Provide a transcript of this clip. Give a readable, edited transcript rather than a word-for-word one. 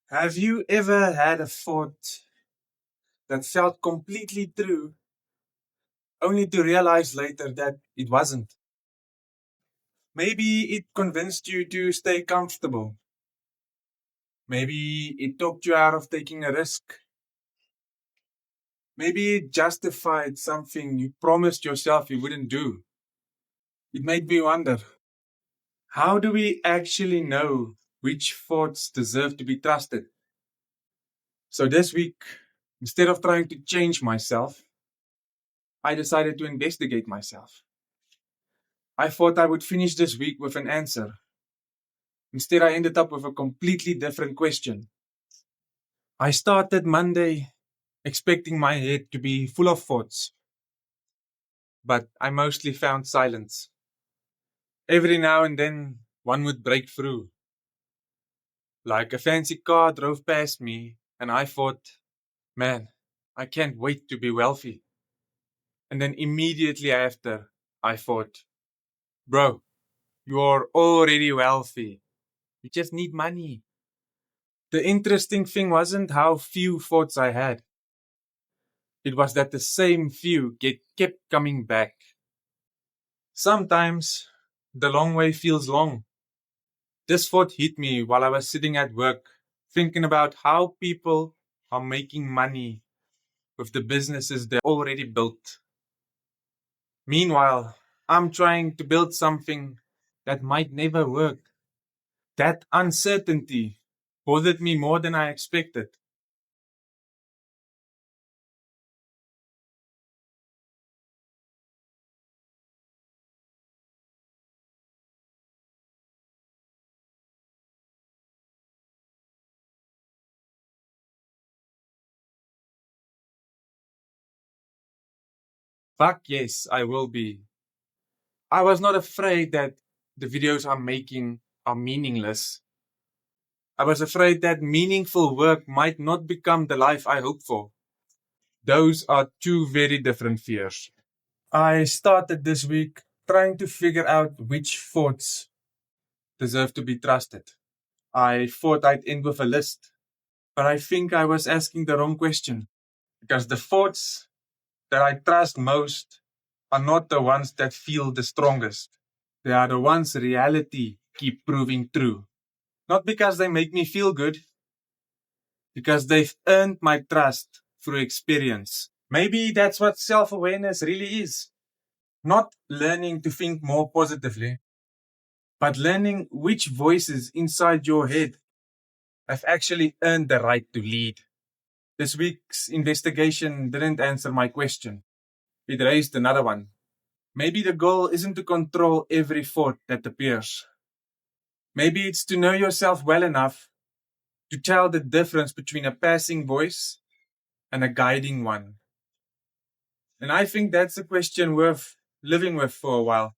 Have you ever had a thought that felt completely true, only to realize later that it wasn't? Maybe it convinced you to stay comfortable. Maybe it talked you out of taking a risk. Maybe it justified something you promised yourself you wouldn't do. It made me wonder, how do we actually know which thoughts deserve to be trusted? So this week, instead of trying to change myself, I decided to investigate myself. I thought I would finish this week with an answer. Instead, I ended up with a completely different question. I started Monday expecting my head to be full of thoughts, but I mostly found silence. Every now and then, one would break through. Like a fancy car drove past me, and I thought, man, I can't wait to be wealthy. And then immediately after, I thought, bro, you're already wealthy. You just need money. The interesting thing wasn't how few thoughts I had. It was that the same few kept coming back. Sometimes the long way feels long. This thought hit me while I was sitting at work, thinking about how people are making money with the businesses they already built. Meanwhile, I'm trying to build something that might never work. That uncertainty bothered me more than I expected. Fuck yes, I will be. I was not afraid that the videos I'm making are meaningless. I was afraid that meaningful work might not become the life I hope for. Those are two very different fears. I started this week trying to figure out which thoughts deserve to be trusted. I thought I'd end with a list, but I think I was asking the wrong question because the thoughts that I trust most are not the ones that feel the strongest. They are the ones reality keep proving true. Not because they make me feel good, because they've earned my trust through experience. Maybe that's what self awareness really is. Not learning to think more positively, but learning which voices inside your head have actually earned the right to lead. This week's investigation didn't answer my question, it raised another one. Maybe the goal isn't to control every thought that appears. Maybe it's to know yourself well enough to tell the difference between a passing voice and a guiding one. And I think that's a question worth living with for a while.